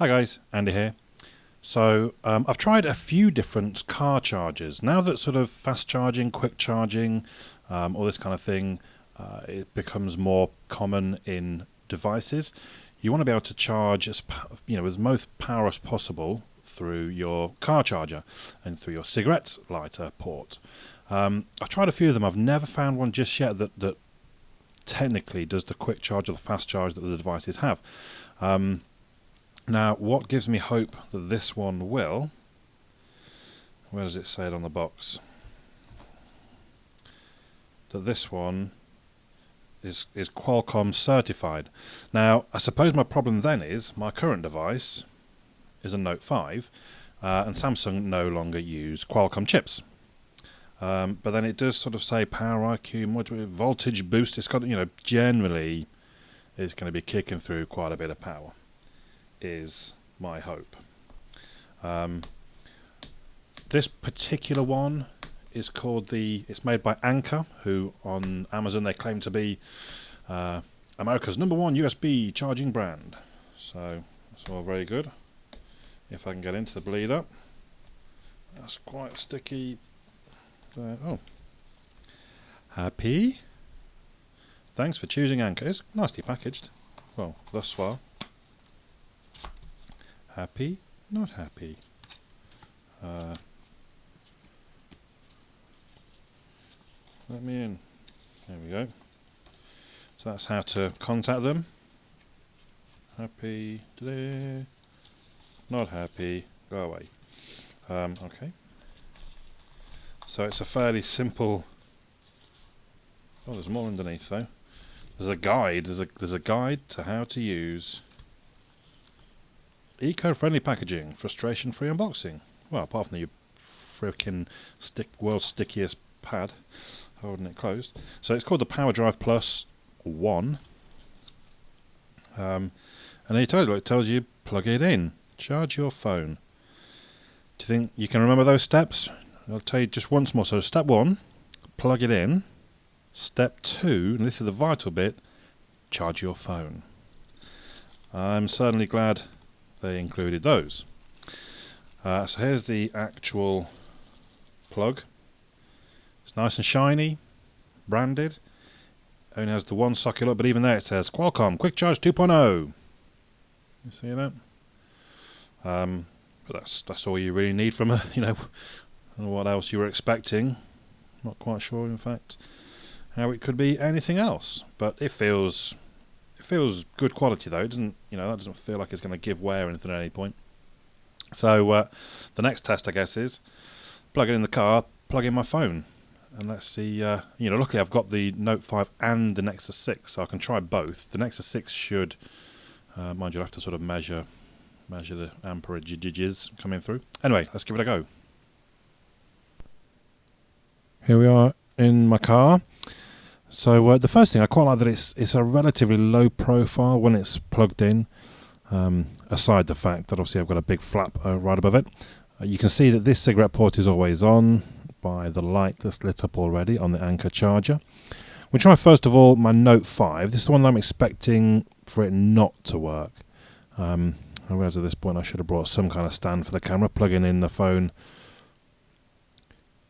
Hi guys, Andy here. So I've tried a few different car chargers. Now that sort of fast charging, quick charging, all this kind of thing, it becomes more common in devices. You want to be able to charge as with most power as possible through your car charger and through your cigarette lighter port. I've tried a few of them. I've never found one just yet that technically does the quick charge or the fast charge that the devices have. Now, what gives me hope that this one will... Where does it say it on the box? That this one is Qualcomm certified. Now, I suppose my problem then is my current device is a Note 5, and Samsung no longer use Qualcomm chips. But then it does sort of say power IQ, voltage boost. It's got, generally it's going to be kicking through quite a bit of power, is my hope. This particular one is called it's made by Anker, who on Amazon they claim to be America's #1 USB charging brand. So that's all very good. If I can get into the bleed up. That's quite sticky. Oh. Happy? Thanks for choosing Anker. It's nicely packaged. Well, thus far. Happy? Not happy. Let me in. There we go. So that's how to contact them. Happy today. Not happy. Go away. Okay. So it's a fairly simple... Oh, there's more underneath though. There's a guide. There's a guide to how to use eco-friendly packaging, frustration-free unboxing. Well, apart from the freaking world's stickiest pad holding it closed. So it's called the PowerDrive Plus 1. And it tells you plug it in, charge your phone. Do you think you can remember those steps? I'll tell you just once more. So step 1, plug it in. Step 2, and this is the vital bit, charge your phone. I'm certainly glad they included those. So here's the actual plug. It's nice and shiny, branded. Only has the one socket up, but even there it says Qualcomm Quick Charge 2.0. You see that? But that's all you really need from a, I don't know what else you were expecting. Not quite sure, in fact, how it could be anything else. But it feels good quality though. It doesn't, that doesn't feel like it's going to give way or anything at any point. So the next test, I guess, is plug it in the car, plug in my phone, and let's see. Luckily I've got the Note 5 and the Nexus 6, so I can try both. The Nexus 6 should, mind you, I'll have to sort of measure the amperages coming through. Anyway, let's give it a go. Here we are in my car. So the first thing, I quite like that it's a relatively low profile when it's plugged in, aside the fact that obviously I've got a big flap right above it. You can see that this cigarette port is always on by the light that's lit up already on the Anker charger. We'll try first of all my Note 5. This is the one that I'm expecting for it not to work. I realise at this point I should have brought some kind of stand for the camera, plugging in the phone.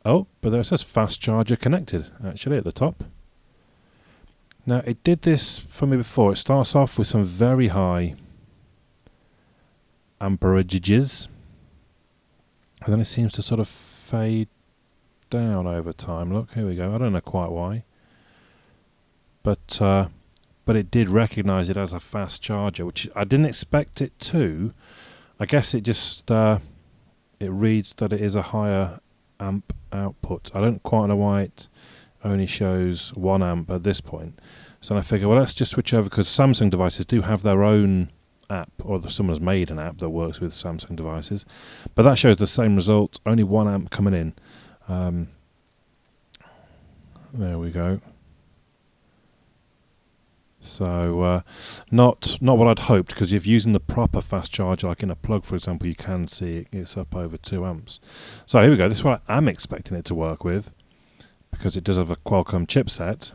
Oh, but there it says fast charger connected actually at the top. Now, it did this for me before. It starts off with some very high amperages, and then it seems to sort of fade down over time. Look, here we go. I don't know quite why, but it did recognise it as a fast charger, which I didn't expect it to. I guess it just it reads that it is a higher amp output. I don't quite know why it only shows 1 amp at this point. So I figure, well, let's just switch over, because Samsung devices do have their own app, or someone's made an app that works with Samsung devices, but that shows the same result, only 1 amp coming in. There we go. So not what I'd hoped, because if using the proper fast charger, like in a plug for example, you can see it's up over 2 amps. So here we go. This is what I am expecting it to work with, because it does have a Qualcomm chipset,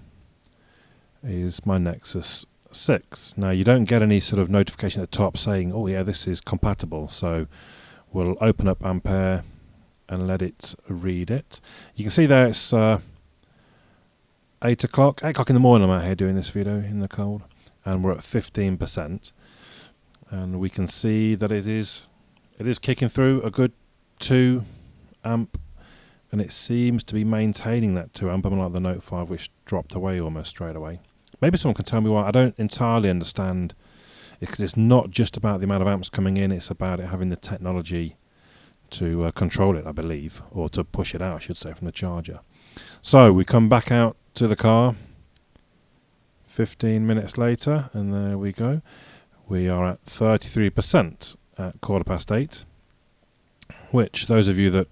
is my Nexus 6. Now you don't get any sort of notification at the top saying, oh yeah, this is compatible. So we'll open up Ampere and let it read it. You can see there it's 8 o'clock in the morning. I'm out here doing this video in the cold, and we're at 15%, and we can see that it is kicking through a good 2 amp, and it seems to be maintaining that 2 amp, unlike the Note 5, which dropped away almost straight away. Maybe someone can tell me why. I don't entirely understand, because it's not just about the amount of amps coming in, it's about it having the technology to control it, I believe, or to push it out, I should say, from the charger. So we come back out to the car 15 minutes later, and there we go. We are at 33% at 8:15, which, those of you that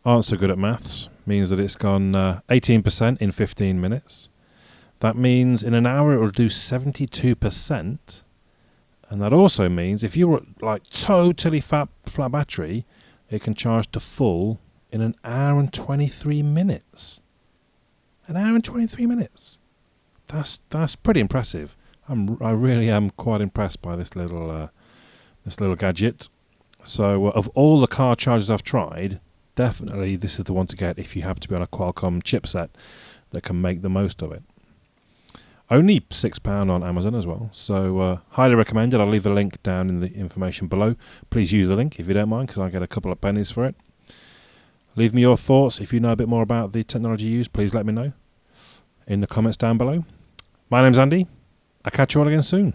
aren't so good at maths, means that it's gone 18% in 15 minutes. That means in an hour it will do 72%, and that also means if you're like totally flat battery, it can charge to full in an hour and 23 minutes. An hour and 23 minutes. That's pretty impressive. I really am quite impressed by this little gadget. So of all the car chargers I've tried, definitely this is the one to get if you happen to be on a Qualcomm chipset that can make the most of it. Only £6 on Amazon as well, so highly recommended. I'll leave a link down in the information below. Please use the link if you don't mind, because I get a couple of pennies for it. Leave me your thoughts. If you know a bit more about the technology used, please let me know in the comments down below. My name's Andy. I'll catch you all again soon.